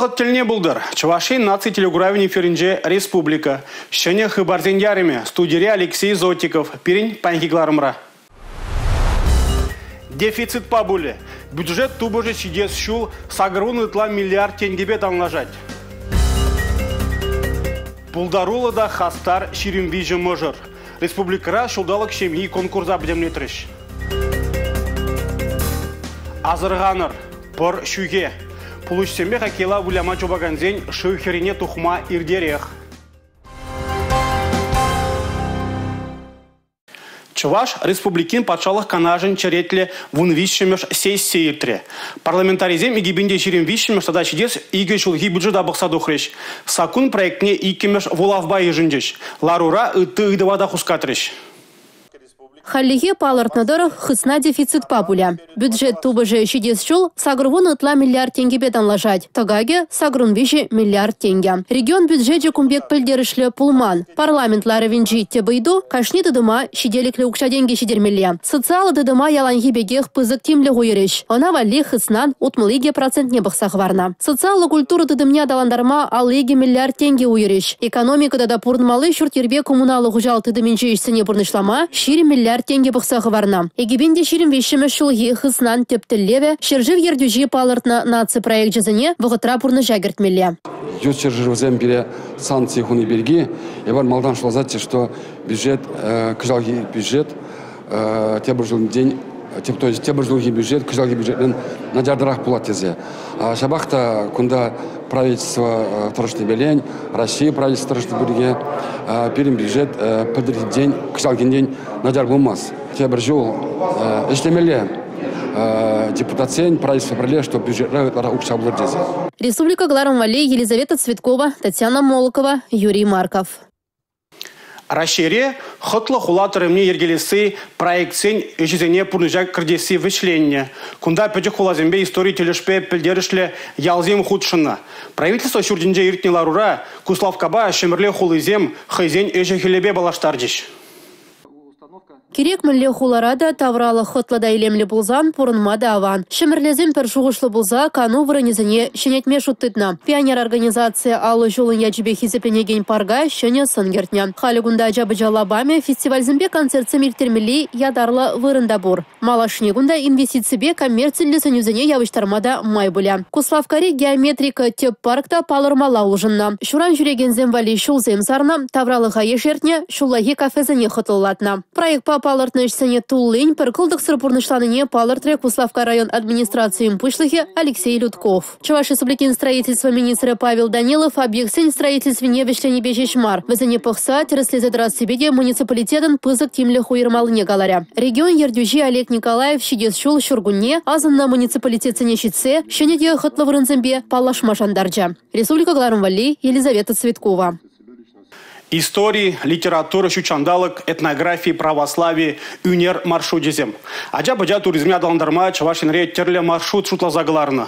вақыт тіліне бұлдыр. Чувашин наци телегуравин эфиринже республика. Шыне хыбарзен яриме. Студия Алексей Зотиков. Пирин панхигларымра. Дефицит пабуле. Бюджет тубожи чидес шул сагрун ытла миллиард тенгебе танлажать. Пулдарула да хастар ширим вижу можер. Республикара шулдалык шемьи конкурса бдемлетриш. Азырганыр. Пор шуге. Пулушсембе хакела вуляма чобаганзень шыухерине тухма ирдерех. Чуваш республикин патшалық канажын черетле вун вишемеш сессиетре. Парламентаризем игибинде ширим вишемеш тада чидес иге шулги бюджета бақсаду хреш. Сакун проектне икемеш волавба ежіндеш. Ларура ыты ыдывада хускатреш. Халлиге палартнадыр хысна дефицит папуля. Бюджет тубыжы шидес шул сагрувун ытла миллиард тенге танлажать. Тагаге сагрун виши миллиард тенге. Регион бюджете кумбек пыльдерышле пулман. Парламентлары винжи тебайду, кашни дыдыма шиделикле укша деньги шидермеле. Социалы дыдыма яланги бегех пызык тимле гуйрыш. Она валли хыснан утмылыге процент не бахсах варна. Социалы культуры дыдымня даландарма алыге миллиард тенге уйрыш. Экономика дада пурнмалы шуртирбе коммуналы хужал тыдыминче ишсене пурнышлама шири миллиард тенге бақсағы варна. Егебенде ширим вешімі шулги хыснан тептіллеве, шержив ердюжи палыртна наци проект жазыне вғытра пурны жагертмеле. Юз шерживзем бере санкции хуны берги, ебар малдан шулазатте, что бюджет, кыжалги бюджет, тебржылын день, тебржылги бюджет, кыжалги бюджетен надярдырах пулатезе. Шабахта кунда правительство тұрышты белень, Россия правительство тұрышты берге, перем бюджет, подырит день, кыжалген день надяр болмаз. Тебржыл іштемеле депутациян правительство проле, что бюджет укша булырдезе. Республика Гларам-Валей, Елизавета Цветкова, Татьяна Молокова, Юрий Марков. Рашере хытлы хулатырымне ергелесі проектсен өшізене пұрныжак кірдесі вішленне. Кунда пөтік хулазембе истории телешпе пілдерішлі ялзем худшына. Правительство шурдинже иртне ларура Куславкаба шемірле хулызем хайзен өшехелебе балаштардиш. Керек мүлле хуларада тавралы хытлада илемлі бұлзан пұрынмады аван. Шемірлезен пір шуғышлы бұлза кану вырынезіне шенетме шуттытна. Пионер организация алы жолын яджібе хизепленеген парга шене сынгертне. Халигунда жабы жалабаме фестивальзімбе концертсем иртермели ядарлы вырында бұр. Малашнегунда инвестицибе коммерциялі сөнюзіне явыштармада май бұля. Куславкари геометрика теп паркта палырмала ұлжынна. Шуран жүрегензем вали шулзем сарна, тавралы ғайешертне шуллаги кафезіне хытылатна. Проект палыртны ішсене туллень піркылдық сырпурнышланыне палыртре Куславка район администрациян пышлыхе Алексей Людков. Чуваш республикин строительства министра Павел Данилов объектсен строительстве вешлене бежешмар. Везене пықса тереслезедрас себеде муниципалитетен пызык тимле хуйырмалыне галаря. Регион ердюжи Олег Николаев шидес шул шургунне азынна муниципалитетсене шитсе шенеде хытлы вырынзембе палашма жандарджа. Республика Гларам-Валей, Елизавета Цветкова. Истории, литература, щучандалык, этнографии, православие, юнер маршрут дезем. Аджа-баджа туризме адаландарма Чувашинре терле маршрут шутлазагларны.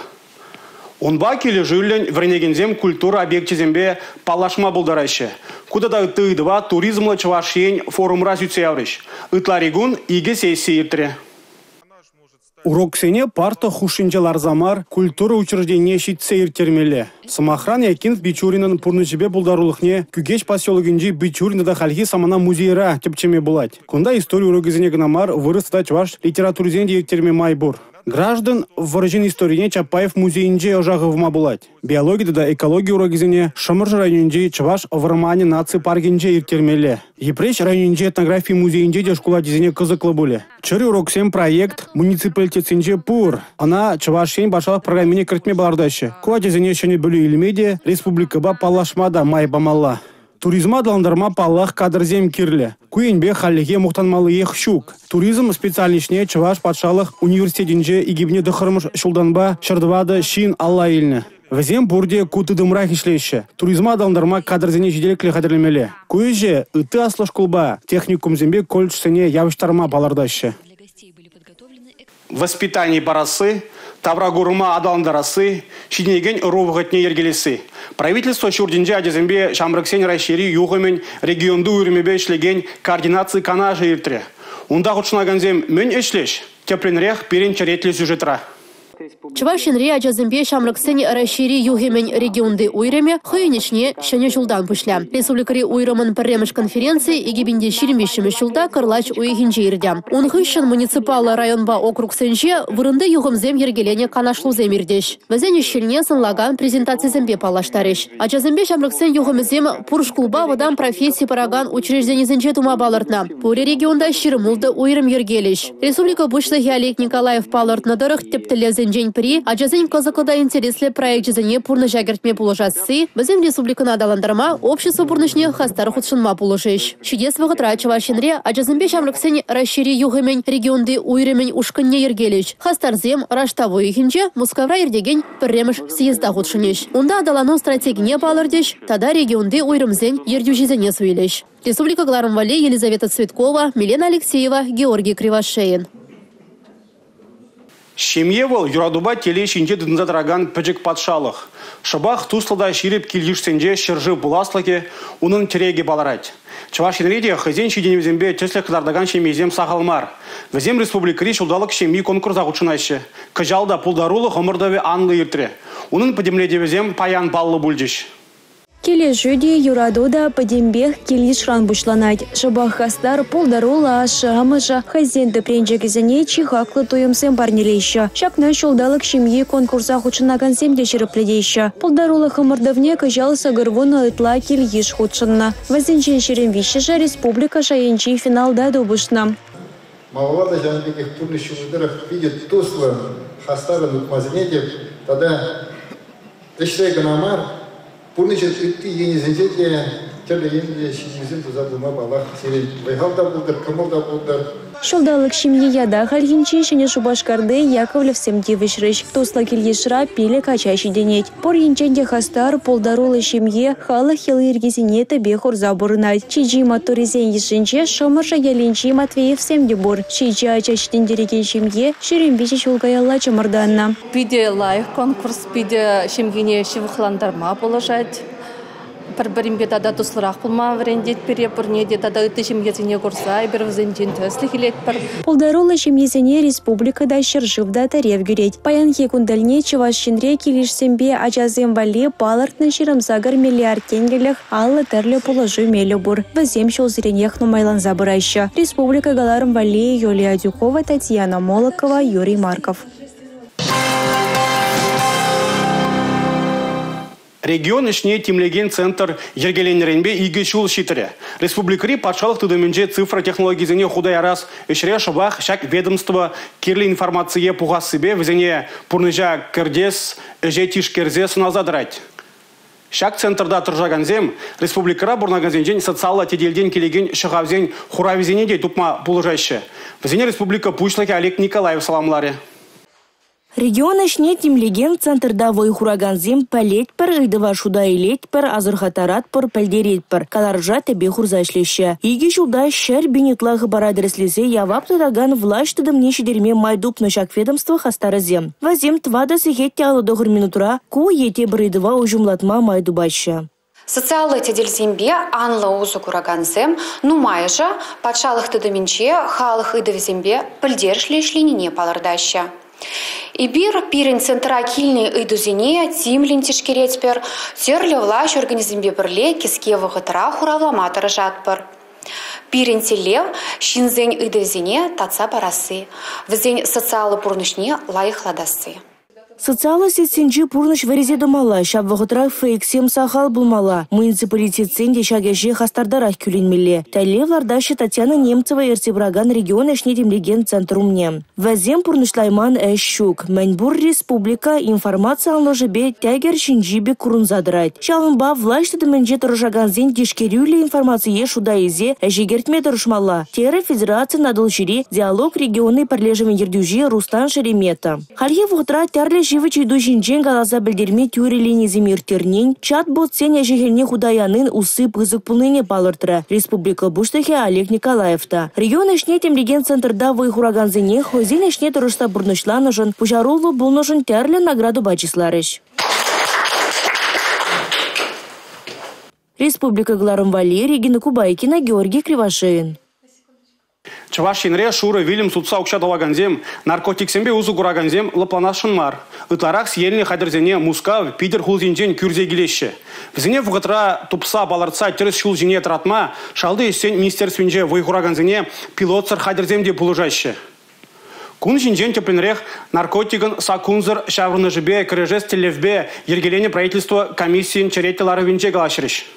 Онба келі жүлін вренегензем культура объектизембе палашма булдараще. Куда-да ытыдыва туризмлы Чувашин форумра сүтсеяврыш. Ытларигун иге сессия иртре. Урок сене парта хушинчалар замар культура учреждения щитсе иртермеле. Самохран Якинов Бичуринын пурнычебе булдарулыхне күгеш поселогинжи Бичуринада хальги самана музейра тепчеме булать. Кунда историю урогизене гнамар вырыста Чуваш литературизенде иртерме майбур. Граждан выражен историне Чапаев музейинже ожагывма булать. Биология да экология урогизене Шамырж районинже Чуваш вармане наци паргинже иртермеле. Епреш районинже этнографии музейинже дешкула дизене кызыклы буле. Чыры уроксем проект муниципалитетсинже пур. Она Чувашин башалых программине кіртме балардашы. Куа дизене шене бүлі илмеде республикаба палашмада май бамалла. Туризма даландарма паллах кадрзем кирле. Куенбе халлиге мухтанмалы ех щук. Туризм специальничне Чуваш патшалық университетинже игибне дыхырмыш шулданба шырдвады шин алла илне. Везем бурде кутыдымрах ишлейші. Туризма даландарма кадрзене жиделекле қадірлемеле. Куеже ыты аслы школба техникум зембе колчсене явыштарма балардашы. Воспитание барасы, таврагурма адаландарасы, шиднеген ровғытне ергелесі. Правительство шурдинже адезембе шамрыксен райшери юғымен регионды үрмебе ішлеген координации канажы иртре. Унда құтшынаганзем мөн ешлеш, тепленрех перен черетлі сюжетра. Чувашинре ачазымбе шамрыксен расшири югемен регионды уйреме хыйничне шене жулдан пышля. Республикари уйрымын пірреміш конференции егебінде ширимбешіміш жылда кырлач уйхинче ирдя. Унхыщен муниципалы районба округ сенже вырынды югымзем ергелене канашлузем ирдеш. Вазене щелне сынлаган презентацизембе палаштареш. Ачазымбе шамрыксен югымзем пуршкулба водан профессии параган учрежденизенче тума балыртна. Пуре регионда ширмулды уйрым ергелеш. Республика бушлыхи Олег Николаев палыртнадырых тептелезенжен при, ачазен казакода интересле проект жезене пурны жагертме пулажасы, бізем республиканы адаландарма общество пурнышне хастар худшынма пулышеш. Чудес вағытра Чувашинре ачазымбе шамрыксен расшири югемен регионды уйремен ушкынне ергелеш. Хастарзем раштавы ихинче Мускавра ирдеген пірреміш съезда худшынеш. Онда адалану стратегине палырдеш, тада регионды уйрымзен ердюжезене суйлеш. Республика Гларымвале, Елизавета Цветкова, Милена Алексеева, Георгий Кривошеин. Шемьевал юрадуба теле шинче дынзадраган пөжік патшалық. Шыбақ туслада ширеп келгішсенде шыржы бұласлыке унын тереге баларать. Чувашинреде хызен шиденевзембе тесле кыдардаган шемезем сағалмар. Візем республикари шулдалық шемей конкурс ағучынайшы. Кыжалда пулдарулы ғымырдаве анлы иртре. Унын подемледевізем паян баллы бүлжіш. Келе жуди юрадуда подембех келишран бушланать. Шабах хастар полдарула ашы амыжа хазенді пренжегізіне чихаклы туйымсен барнелейші. Шакна шулдалық шемье конкурса худшынаган земде шырыпледейші. Полдарула хымырдавне кыжалы сагырвуны ытла келиш худшынна. Вазенчен шеремвишіжа республика шайынчи финалда добышна. Маловато жанбеких турнищих ударов видит тусло хастарын утмазинетев, тогда тыштайга намар Пурничен ütти енезенчеке теле енде шизен тузабылма балах серен вайхалда булдыр, кымылда булдыр. Шулдалық шимьеяда хальгинчи шене шубашкарды Яковлев семдивишрыш. Тусла кельешра пиле качащий денеть. Пор янченде хастар полдарулы шимье хала хилы иргизине тебе хорза бурнать. Чиджи моторизен ешенче шомырша ялинчи Матвеев семдибур. Чиджи ачащий дереген шимье шерембичи шулгаялла чамарданна. Пиде лайх конкурс, пиде шимгине шивыхландарма положать. Бір-бірімге тада тұслырақ пұлма варендет пере пұрнеде тада үтті шемгезіне көрсай, бір візінден төслі келет бір. Полдарулы шемгезіне республикада шыржывда тарев гюреть. Паянхе кундальне Чувашинре келишсембе ачазем вали палыртны шырымзагар миллиард тенгелях аллы тәрлі положу мелі бұр. Візем шолзіренех нумайлан забырайшы. Республика галарым вали Юлия Дюкова, Татьяна Молокова, Юрий Марков. Регион ішне темлеген центр ергеленеренбе иге шул шитіре. Республикари патшалық түдімінже цифра технологизіне худай арас үшіре шыбақ шак ведомство керлі информация пуғасыбе візіне пұрныжа кірдес әже тишкерзе сыназадырать. Шак центрда тұржаганзем республикара бұрнаганзен социалла теделден келеген шығавзен хуравизене де тупма бұлыжайшы. Візіне республика пучлаки Олег Николаев саламлары. Регион ішне темлеген центрда войхураганзем пәлет пір, ұйдыва шуда елет пір, азырхатарат пір, пәлдерет пір, каларжа тебе хурза ішлеші. Иге шуда шәр бенетлағы барадреслесе явап тұдаган влаш тұдымне шедерме майдуп нышак ведомство хастары зем. Вазем твада сехетте алыдығыр минутура ку ете бір ұйдыва ұжымлатма майдубашы. Социалы теделзембе анлы узу кураганзем, нумайжа патшалық тұдымінче халық ұйдывзембе пілдершлі шленине палырдаща. Ибир пирен центра кильный ыйдузине тимлин тишкеретпер, терлі влаш организмбе бірле кеске вғытыра хуравламатыры жатпыр. Пирен телев шинзен ыйдузине татса барасы, візен социалы пурнышне лайықладасы. Социалы сетсенжі пурныш варезе думала, шап вғытырақ фейксем сахал булмала. Муниципалитетсен де шагежі хастардарақ күленмелі. Тәлевлардашы Татьяна Немцева ерсебраган регион әшне демлеген центрумне. Вазем пурнышлайман әш шук. Мәнбур республика информация анложы бе тәгер шинжибе курунзадырайт. Шалынба влашты дымінже тұрышаганзен дешкерюлі информация шуда езе әжегертме тұрышмала. Тері федерация надыл жири диалог регионы парлежімен ердюжи Рустан Шеремета. Халье вғытыра тәрлі живыч иду жинжен галаза білдерме тюреліне земиртернен, чат-бот сен әжегерне худаянын усы пызык пулныне палыртыра. Республика буштахе Олег Николаевта. Регион әшне темлеген центрда войхураганзене хозин әшне тұрышта бұрнышланышын, пужарулы бұлнышын тәрлі награду бачисларыш. Республика Гларымвали, Регина Кубайкина, Георгий Кривошеин. Чувашинре шуры вилим сутса укша талаганзем, наркотиксембе узу кураганзем лапланашынмар. Ытларах съельни хадерзене мускав пидер хулзинчен кюрзе гилеще. Взене вгатра тупса баларца терес шулзине тратма, шалды эсен министерствинже войхураганзене пилотсар хадерземде пулыжаще. Кун жинжен тепленрех наркотиган сакунзар шаврны жибе крежес телевбе ергелене правительства комиссиин черетелары винче галашриш.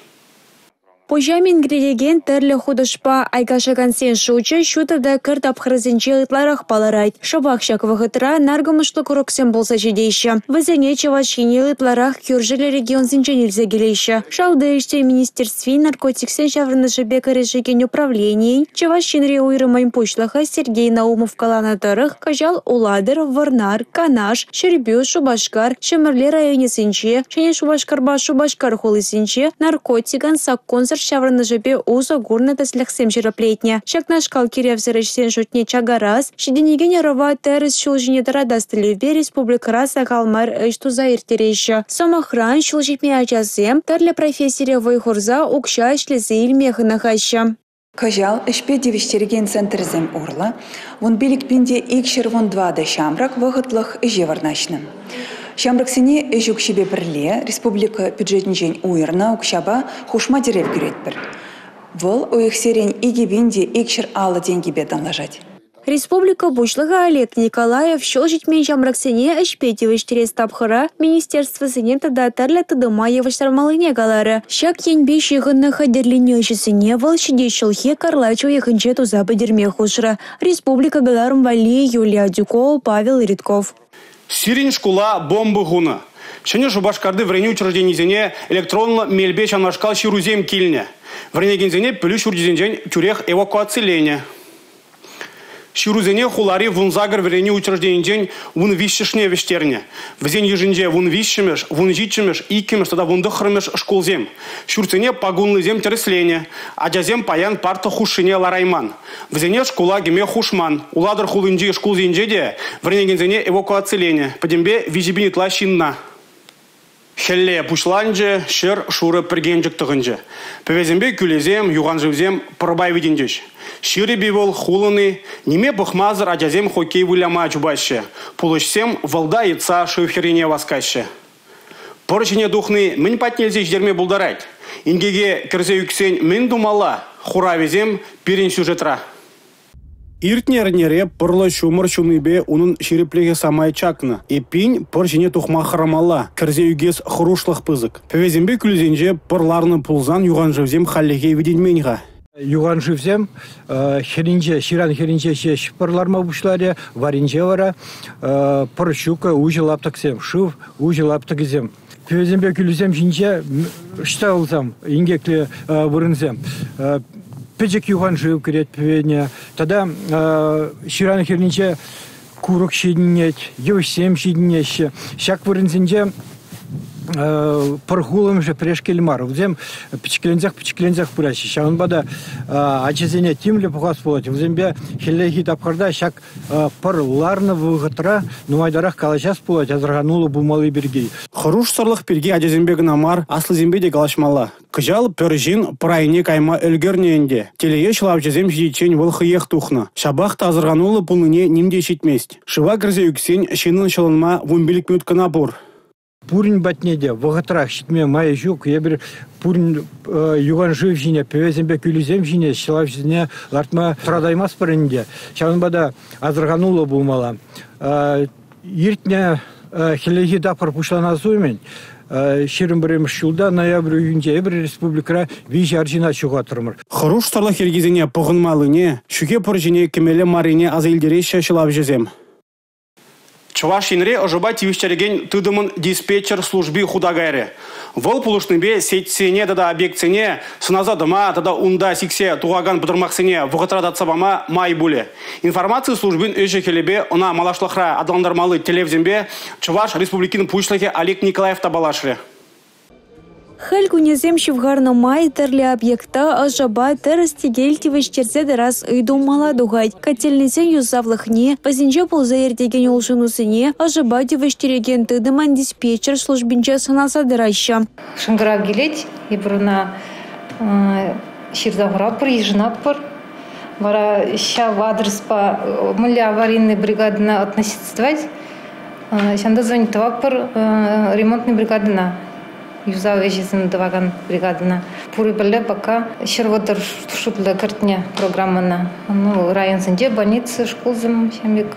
Пожами ингредиент терлі худышпа айгашаган сен шучы шутырда кір тапхырызынче ытларах паларайт. Шабақшак вағытыра наргымышлы күріксен болса жедейші. Візіне чавашине ытларах кюржилі регион зінченілзе келейші. Шалды іште министерстве наркотиксен шаврны жібе кірежіген управлений. Чавашинре уйрымайн пошлаха Сергей Наумов каланатырых кажал уладыр, варнар, канаш, шербю, шубашкар, шемірлі районе сінче, шене шубашкарба шубашкар холы сінче, наркотиган сакконзар шаврны жебе узо гурна таслахсем жираплетня. Шакна шкал киревзырышсен шутне чагарас, шиденегене рова терес шулжине тарадастылеве республикара сакалмар эштуза иртереща. Сомахран шулжипме ачасем тарля профессия войхурза укша шлезе илмех нахаща. Кажал эшпе девиштерген центрзем урла, вон биликпинде икшер вон 2 да шамрак вахытлых жеварнашным. Шамраксене эжук шебе бірле, республика бюджетнжен уйырна укшаба хушма дерев күретпір. Вол уйықсерен игебенде икшер алы деньги бетанлажать. Республика бушлыга Олег Николаев шолжитмен Шамраксене эшпетевыш терес тапхыра министерство сенета да тарля тыдыма евыштармалыне галары. Шак енбе шиғынны хадерлене жесене вол шиде шылхе карлачу ехынче туза бедерме хушра. Республика галарым вали Юлия Дюкова, Павел Ритков. Сирин школа бомбы гуна. Шене жубашкарды врене учрежденизене электронно мельбе шанашкал ширузем кильне. Врене гензене плюс урдизенжен тюрех эвакуацилене. Ширузене хулари вунзагар врене учрежденизен вун вишшне вештерне. Взен ежинже вун вишшемеш, вун житшемеш, икемеш, тогда вун дохрмеш школзем. Шурцене пагунлы зем тереслене, аджазем паян парта хушине ларайман. Взене школа геме хушман, уладыр хулынжи школзенже де врене гензене эвакуацилене. Падембе визибинит лащинна. Хелле пушланже, шер шуры пергенжик тығынжы. Певезембе күлезем, юғанжывзем пырбай виденжеш. Шире бивол хулыны, неме бұхмазыр аджазем хоккей выляма чубаще. Пулышсем валда яйца шыфхерине васкаще. Порчине духны мін патнелзе ждерме булдарайт. Ингеге кірзе юксен мін думала, хуравезем пирен сюжетра. Иртнернере пырлы шумыр шуныбе унын ширеплеге самай чакна. Эпин поржине тухма храмала, кірзе югес хурушлық пызык. Певезембе күлзенже пырларны пулзан юғанжывзем халлеге виденменға. Юғанжывзем ширан херинже шеш пырларма бушларе, варинже вара, пыршука ужы лаптаксем, шыв ужы лаптакзем. Певезембе күлзем жинже штаулзам, ингекли вырынзем. Печек юған жив керет певене. Тогда ширан херниче курок шедінет, евсем шедінеше. Шак вырынзенде пархулым же прешкельмар. Взем пичклензах пыращи. Шагын бада ачезене тимле пухас полати. Взембе хеллехи тапқарда шак парларны вғытра нумайдарах калашас полати. Азырғанулы бумалы бергей. Хоруш сарлық берге аджезембегін амар аслы зембеде галашмала. Кыжал пөржин прайне кайма өлгернеенде. Телее шылап жезем жидечен вылхы ех тухна. Шабах тазырғанулы пулыне нимде шитмест. Шыва кірзе юксен шынын шылынма вымбелік мүткіна бұр. Пурин батнеде, вағытрах шитме майы жүк, ебір пурин юған жив жине, певезембе күлізем жине, шылап жине лартма тұрадаймас бірінде. Шағынбада азырғанулы болмала. Ертіне хелеги дапыр пұшлана зоймен, шерім біреміш жылда ноябрь үйінде ебір республикара вижі аржина шуға тұрмыр. Құруш сарлық ергезіне пұғынмалыне, шүке пұржіне кемелі марине азайлдері шашылап жезем. Чувашинре ожыба тивиштереген тыдымын диспетчер служби худагайры. Вол пулушныбе сетсене дада объектсене сыназадыма дада унда сиксе тугаган бұдырмақсене вғытрадат сабама май буле. Информация службин өжі келебе она малашлықра адаландармалы телевзембе Чуваш республикин пушлыхе Олег Николаев табалашры. Хәл күнезем шывгарны май тәрлі объекта ажаба тәріс тегелтівіш терсе дәрас үйдумала дугайд. Котельнесен юзавлықне, пазинже полза ердеген олшынусыне ажаба девіш тереген тыдыман диспетчер службинче санаса дыраща. Шынгыра келет, ебіріна ширзағыра пыр, ежінап пыр. Вара ща в адрес по мыли аварийной бригадына относительствовать. Шанда звонит вапор ремонтной бригадына. Юзау эжесін даваган бригадына. Пуры білі пока шырватыр шутлы картне программына. Район сынде больница, школзым, шамбек.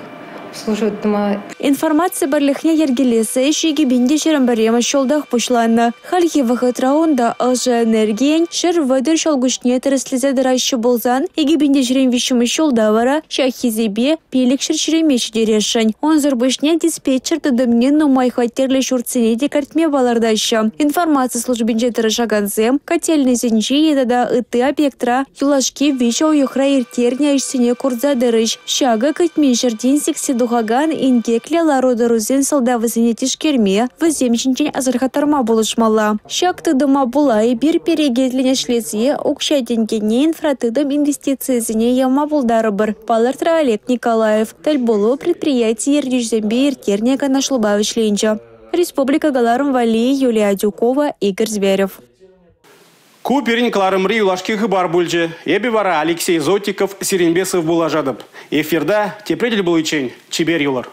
Информация барлыхне ергелесі шеге бенде шерімбарема шолдақ пұшланны. Халхи вақыт раунда алжа энергиен шыр вадыр шалгушне тіріслізе дырайшы болзан, еге бенде жерем вишімі шолда вара, шахизебе пелік шыр шеремеші дерешін. Он зырбышне диспетчер дадымнен нумай хаттерлі шурцене де картме балардайшы. Информация службенже тырышаганзем, котельный зенчи едада ыты объектра, юлашки вишо уйхра ертерне айшсене курза дырыш. Шага катмен жерден сексиду Духаган инкекле ларода рузен солдавызыне тишкерме, выземшінчен азырхатарма болышмала. Шакты дома була и бир перегетліне шлеzie укшайтенкене инфратыдым инвестициясыне яма булдары бір. Палыртра Олег Николаев. Тальболу предприятие ердюжзембе ертерне канашлубавыш ленча. Республика Галарым Вали, Юлия Дюкова, Игорь Зверев. Куперин Кларымри Юлашки хыбар бульджи. Эби вара Алексей Зотиков, Сиренбесов булажадып. Эфирда тепредель был ичень. Чибер юлар.